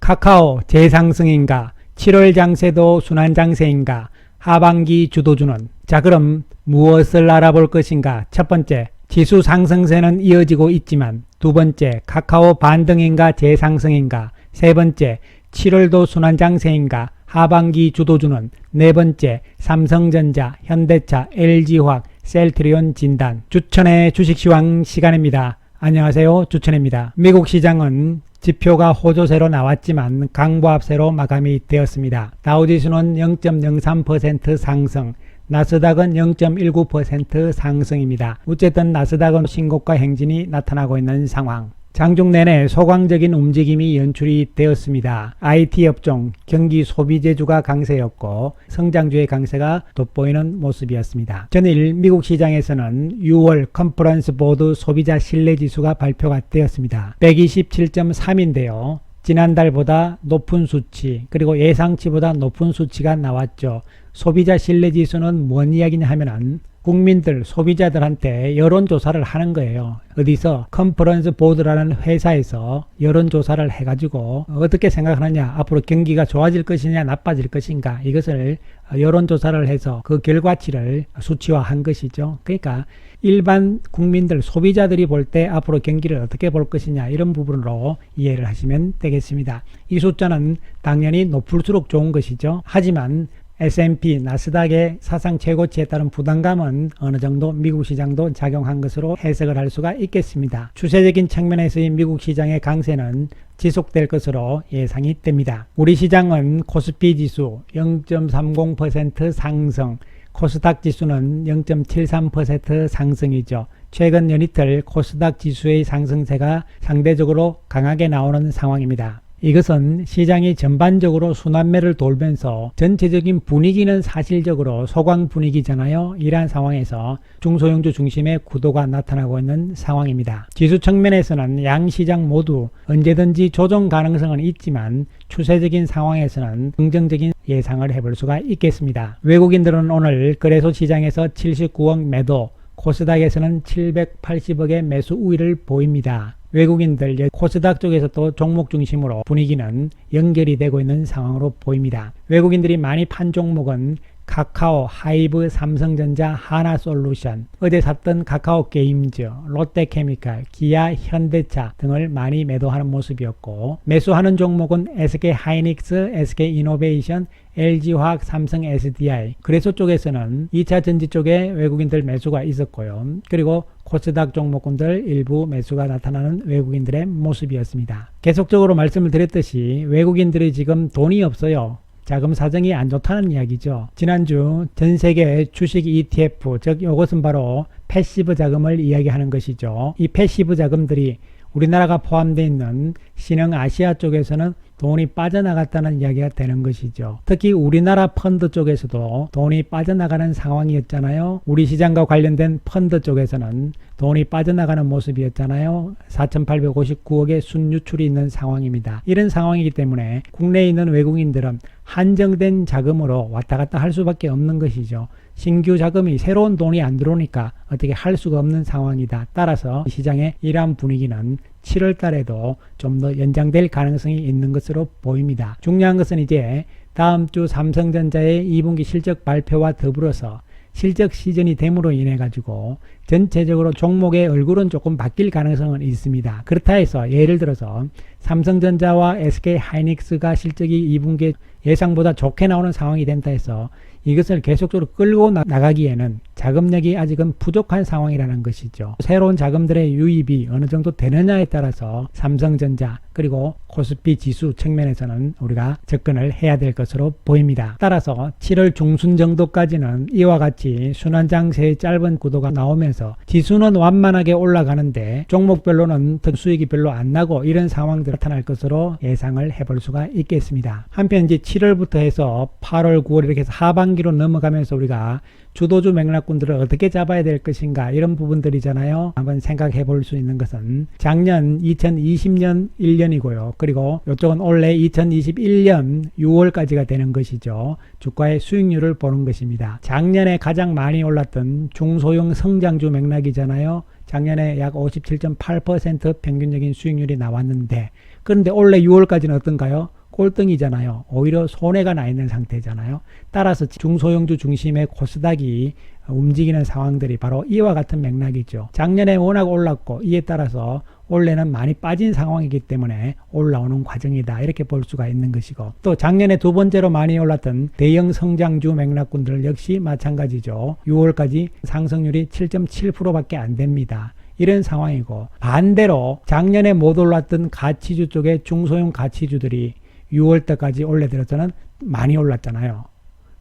카카오 재상승인가? 7월 장세도 순환장세인가? 하반기 주도주는? 자, 그럼 무엇을 알아볼 것인가? 첫 번째, 지수 상승세는 이어지고 있지만, 두 번째, 카카오 반등인가 재상승인가? 세 번째, 7월도 순환장세인가? 하반기 주도주는? 네 번째, 삼성전자, 현대차, LG화학, 셀트리온 진단. 주천의 주식시황 시간입니다. 안녕하세요, 주천입니다. 미국 시장은 지표가 호조세로 나왔지만 강보합세로 마감이 되었습니다. 다우지수는 0.03% 상승, 나스닥은 0.19% 상승입니다. 어쨌든 나스닥은 신고가 행진이 나타나고 있는 상황. 장중 내내 소강적인 움직임이 연출이 되었습니다. IT 업종, 경기 소비재주가 강세였고 성장주의 강세가 돋보이는 모습이었습니다. 전일 미국 시장에서는 6월 컨퍼런스 보드 소비자 신뢰지수가 발표가 되었습니다. 127.3인데요. 지난달보다 높은 수치, 그리고 예상치보다 높은 수치가 나왔죠. 소비자 신뢰지수는 뭔 이야기냐 하면은 국민들, 소비자들한테 여론조사를 하는 거예요. 어디서? 컨퍼런스 보드라는 회사에서 여론조사를 해가지고 어떻게 생각하느냐, 앞으로 경기가 좋아질 것이냐 나빠질 것인가, 이것을 여론조사를 해서 그 결과치를 수치화한 것이죠. 그러니까 일반 국민들, 소비자들이 볼 때 앞으로 경기를 어떻게 볼 것이냐, 이런 부분으로 이해를 하시면 되겠습니다. 이 숫자는 당연히 높을수록 좋은 것이죠. 하지만 S&P, 나스닥의 사상 최고치에 따른 부담감은 어느 정도 미국 시장도 작용한 것으로 해석을 할 수가 있겠습니다. 추세적인 측면에서의 미국 시장의 강세는 지속될 것으로 예상이 됩니다. 우리 시장은 코스피 지수 0.30% 상승, 코스닥 지수는 0.73% 상승이죠. 최근 연이틀 코스닥 지수의 상승세가 상대적으로 강하게 나오는 상황입니다. 이것은 시장이 전반적으로 순환매를 돌면서 전체적인 분위기는 사실적으로 소강 분위기잖아요. 이러한 상황에서 중소형주 중심의 구도가 나타나고 있는 상황입니다. 지수 측면에서는 양시장 모두 언제든지 조정 가능성은 있지만 추세적인 상황에서는 긍정적인 예상을 해볼 수가 있겠습니다. 외국인들은 오늘 거래소 시장에서 79억 매도, 코스닥에서는 780억의 매수 우위를 보입니다. 외국인들, 코스닥 쪽에서도 종목 중심으로 분위기는 연결이 되고 있는 상황으로 보입니다. 외국인들이 많이 판 종목은 카카오, 하이브, 삼성전자, 하나솔루션, 어제 샀던 카카오게임즈, 롯데케미칼, 기아, 현대차 등을 많이 매도하는 모습이었고, 매수하는 종목은 SK하이닉스, SK이노베이션, LG화학, 삼성 SDI, 거래소 쪽에서는 2차 전지 쪽에 외국인들 매수가 있었고요. 그리고 코스닥 종목군들 일부 매수가 나타나는 외국인들의 모습이었습니다. 계속적으로 말씀을 드렸듯이 외국인들이 지금 돈이 없어요. 자금 사정이 안 좋다는 이야기죠. 지난주 전세계 주식 ETF, 즉 이것은 바로 패시브 자금을 이야기하는 것이죠. 이 패시브 자금들이 우리나라가 포함되어 있는 신흥 아시아 쪽에서는 돈이 빠져나갔다는 이야기가 되는 것이죠. 특히 우리나라 펀드 쪽에서도 돈이 빠져나가는 상황이었잖아요. 우리 시장과 관련된 펀드 쪽에서는 돈이 빠져나가는 모습이었잖아요. 4,859억의 순유출이 있는 상황입니다. 이런 상황이기 때문에 국내에 있는 외국인들은 한정된 자금으로 왔다 갔다 할 수밖에 없는 것이죠. 신규 자금이 새로운 돈이 안 들어오니까 어떻게 할 수가 없는 상황이다. 따라서 시장의 이러한 분위기는 7월 달에도 좀 더 연장될 가능성이 있는 것으로 보입니다. 중요한 것은 이제 다음 주 삼성전자의 2분기 실적 발표와 더불어서 실적 시즌이 됨으로 인해 가지고 전체적으로 종목의 얼굴은 조금 바뀔 가능성은 있습니다. 그렇다 해서 예를 들어서 삼성전자와 SK하이닉스가 실적이 2분기에 예상보다 좋게 나오는 상황이 된다 해서 이것을 계속적으로 끌고 나가기에는 자금력이 아직은 부족한 상황이라는 것이죠. 새로운 자금들의 유입이 어느 정도 되느냐에 따라서 삼성전자 그리고 코스피 지수 측면에서는 우리가 접근을 해야 될 것으로 보입니다. 따라서 7월 중순 정도까지는 이와 같이 순환장세의 짧은 구도가 나오면서 지수는 완만하게 올라가는데 종목별로는 수익이 별로 안 나고 이런 상황들이 나타날 것으로 예상을 해볼 수가 있겠습니다. 한편 이제 7월부터 해서 8월, 9월 이렇게 해서 하반기로 넘어가면서 우리가 주도주 맥락군들을 어떻게 잡아야 될 것인가, 이런 부분들이잖아요. 한번 생각해 볼 수 있는 것은 작년 2020년 1년이고요. 그리고 이쪽은 올해 2021년 6월까지가 되는 것이죠. 주가의 수익률을 보는 것입니다. 작년에 가장 많이 올랐던 중소형 성장주 맥락이잖아요. 작년에 약 57.8% 평균적인 수익률이 나왔는데 그런데 올해 6월까지는 어떤가요? 꼴등이잖아요. 오히려 손해가 나 있는 상태잖아요. 따라서 중소형주 중심의 코스닥이 움직이는 상황들이 바로 이와 같은 맥락이죠. 작년에 워낙 올랐고 이에 따라서 올해는 많이 빠진 상황이기 때문에 올라오는 과정이다, 이렇게 볼 수가 있는 것이고, 또 작년에 두 번째로 많이 올랐던 대형 성장주 맥락군들 역시 마찬가지죠. 6월까지 상승률이 7.7%밖에 안 됩니다. 이런 상황이고, 반대로 작년에 못 올랐던 가치주 쪽의 중소형 가치주들이 6월 때까지 올해 들어서는 많이 올랐잖아요.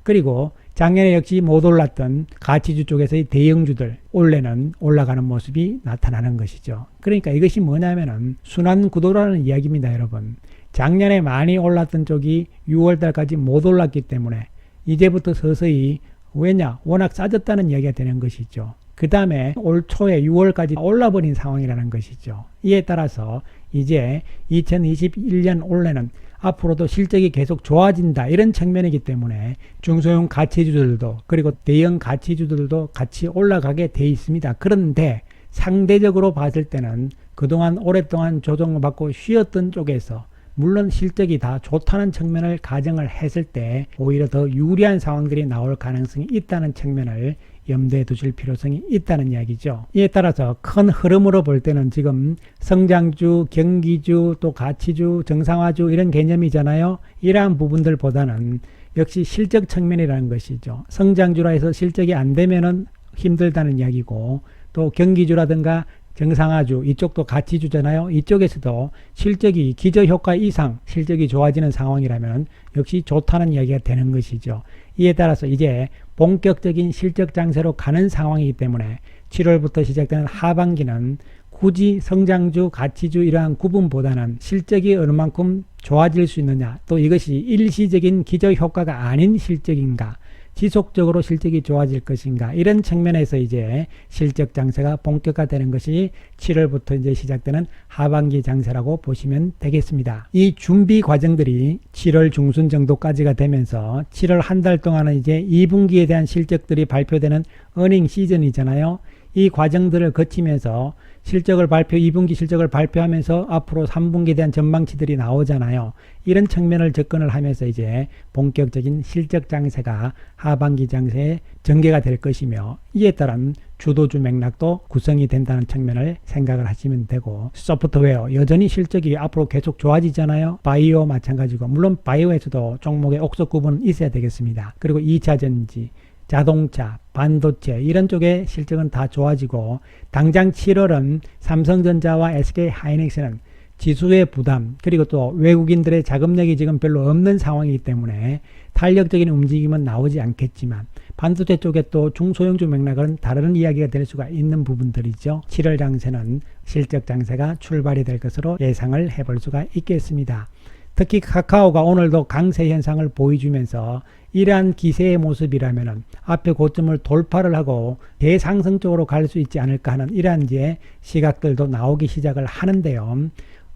그리고 작년에 역시 못 올랐던 가치주 쪽에서의 대형주들 올해는 올라가는 모습이 나타나는 것이죠. 그러니까 이것이 뭐냐면은 순환 구도라는 이야기입니다, 여러분. 작년에 많이 올랐던 쪽이 6월 달까지 못 올랐기 때문에 이제부터 서서히, 왜냐? 워낙 싸졌다는 이야기가 되는 것이죠. 그 다음에 올 초에 6월까지 올라버린 상황이라는 것이죠. 이에 따라서 이제 2021년 올해는 앞으로도 실적이 계속 좋아진다, 이런 측면이기 때문에 중소형 가치주들도 그리고 대형 가치주들도 같이 올라가게 돼 있습니다. 그런데 상대적으로 봤을 때는 그동안 오랫동안 조정을 받고 쉬었던 쪽에서 물론 실적이 다 좋다는 측면을 가정을 했을 때 오히려 더 유리한 상황들이 나올 가능성이 있다는 측면을 염두에 두실 필요성이 있다는 이야기죠. 이에 따라서 큰 흐름으로 볼 때는 지금 성장주, 경기주, 또 가치주, 정상화주 이런 개념이잖아요. 이러한 부분들보다는 역시 실적 측면이라는 것이죠. 성장주라 해서 실적이 안 되면은 힘들다는 이야기고, 또 경기주라든가 정상화주, 이쪽도 가치주잖아요. 이쪽에서도 실적이 기저효과 이상 실적이 좋아지는 상황이라면 역시 좋다는 이야기가 되는 것이죠. 이에 따라서 이제 본격적인 실적 장세로 가는 상황이기 때문에 7월부터 시작되는 하반기는 굳이 성장주, 가치주 이러한 구분보다는 실적이 어느 만큼 좋아질 수 있느냐, 또 이것이 일시적인 기저효과가 아닌 실적인가, 지속적으로 실적이 좋아질 것인가, 이런 측면에서 이제 실적 장세가 본격화되는 것이 7월부터 이제 시작되는 하반기 장세라고 보시면 되겠습니다. 이 준비 과정들이 7월 중순 정도까지가 되면서 7월 한 달 동안은 이제 2분기에 대한 실적들이 발표되는 어닝 시즌이잖아요. 이 과정들을 거치면서 실적을 2분기 실적을 발표하면서 앞으로 3분기에 대한 전망치들이 나오잖아요. 이런 측면을 접근을 하면서 이제 본격적인 실적 장세가 하반기 장세에 전개가 될 것이며, 이에 따른 주도주 맥락도 구성이 된다는 측면을 생각을 하시면 되고, 소프트웨어 여전히 실적이 앞으로 계속 좋아지잖아요. 바이오 마찬가지고, 물론 바이오에서도 종목의 옥석 구분은 있어야 되겠습니다. 그리고 2차전지, 자동차, 반도체 이런 쪽의 실적은 다 좋아지고, 당장 7월은 삼성전자와 SK하이닉스는 지수의 부담, 그리고 또 외국인들의 자금력이 지금 별로 없는 상황이기 때문에 탄력적인 움직임은 나오지 않겠지만, 반도체 쪽에 또 중소형주 맥락은 다른 이야기가 될 수가 있는 부분들이죠. 7월 장세는 실적 장세가 출발이 될 것으로 예상을 해볼 수가 있겠습니다. 특히 카카오가 오늘도 강세 현상을 보여주면서 이러한 기세의 모습이라면은 앞에 고점을 돌파를 하고 대상승 쪽으로 갈 수 있지 않을까 하는 이러한 이제 시각들도 나오기 시작을 하는데요.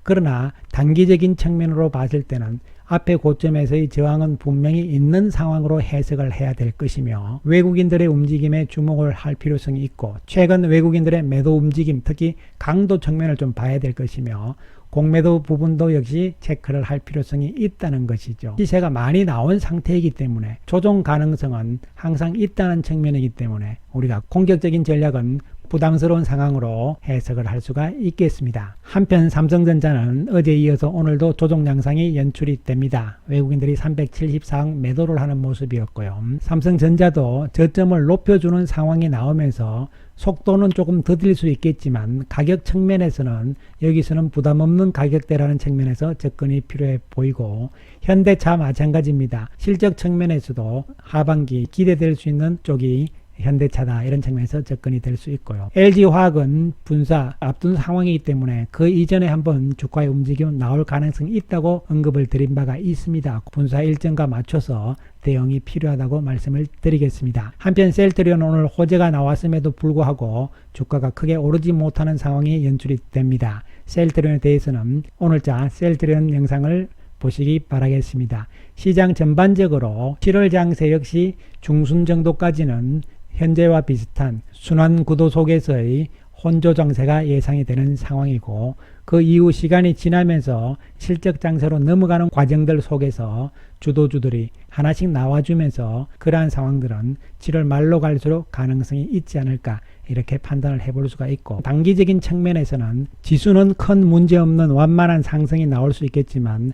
그러나 단기적인 측면으로 봤을 때는 앞에 고점에서의 저항은 분명히 있는 상황으로 해석을 해야 될 것이며, 외국인들의 움직임에 주목을 할 필요성이 있고, 최근 외국인들의 매도 움직임, 특히 강도 측면을 좀 봐야 될 것이며, 공매도 부분도 역시 체크를 할 필요성이 있다는 것이죠. 시세가 많이 나온 상태이기 때문에 조정 가능성은 항상 있다는 측면이기 때문에 우리가 공격적인 전략은 부담스러운 상황으로 해석을 할 수가 있겠습니다. 한편 삼성전자는 어제 이어서 오늘도 조정 양상이 연출이 됩니다. 외국인들이 374억 매도를 하는 모습이었고요. 삼성전자도 저점을 높여주는 상황이 나오면서 속도는 조금 더딜 수 있겠지만 가격 측면에서는 여기서는 부담 없는 가격대라는 측면에서 접근이 필요해 보이고, 현대차 마찬가지입니다. 실적 측면에서도 하반기 기대될 수 있는 쪽이 현대차다, 이런 측면에서 접근이 될 수 있고요. LG화학은 분사 앞둔 상황이기 때문에 그 이전에 한번 주가의 움직임은 나올 가능성이 있다고 언급을 드린 바가 있습니다. 분사 일정과 맞춰서 대응이 필요하다고 말씀을 드리겠습니다. 한편 셀트리온은 오늘 호재가 나왔음에도 불구하고 주가가 크게 오르지 못하는 상황이 연출이 됩니다. 셀트리온에 대해서는 오늘자 셀트리온 영상을 보시기 바라겠습니다. 시장 전반적으로 7월 장세 역시 중순 정도까지는 현재와 비슷한 순환 구도 속에서의 혼조 장세가 예상이 되는 상황이고, 그 이후 시간이 지나면서 실적 장세로 넘어가는 과정들 속에서 주도주들이 하나씩 나와주면서 그러한 상황들은 7월 말로 갈수록 가능성이 있지 않을까, 이렇게 판단을 해볼 수가 있고, 단기적인 측면에서는 지수는 큰 문제 없는 완만한 상승이 나올 수 있겠지만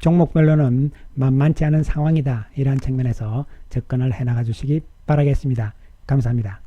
종목별로는 만만치 않은 상황이다, 이러한 측면에서 접근을 해나가 주시기 바라겠습니다. 감사합니다.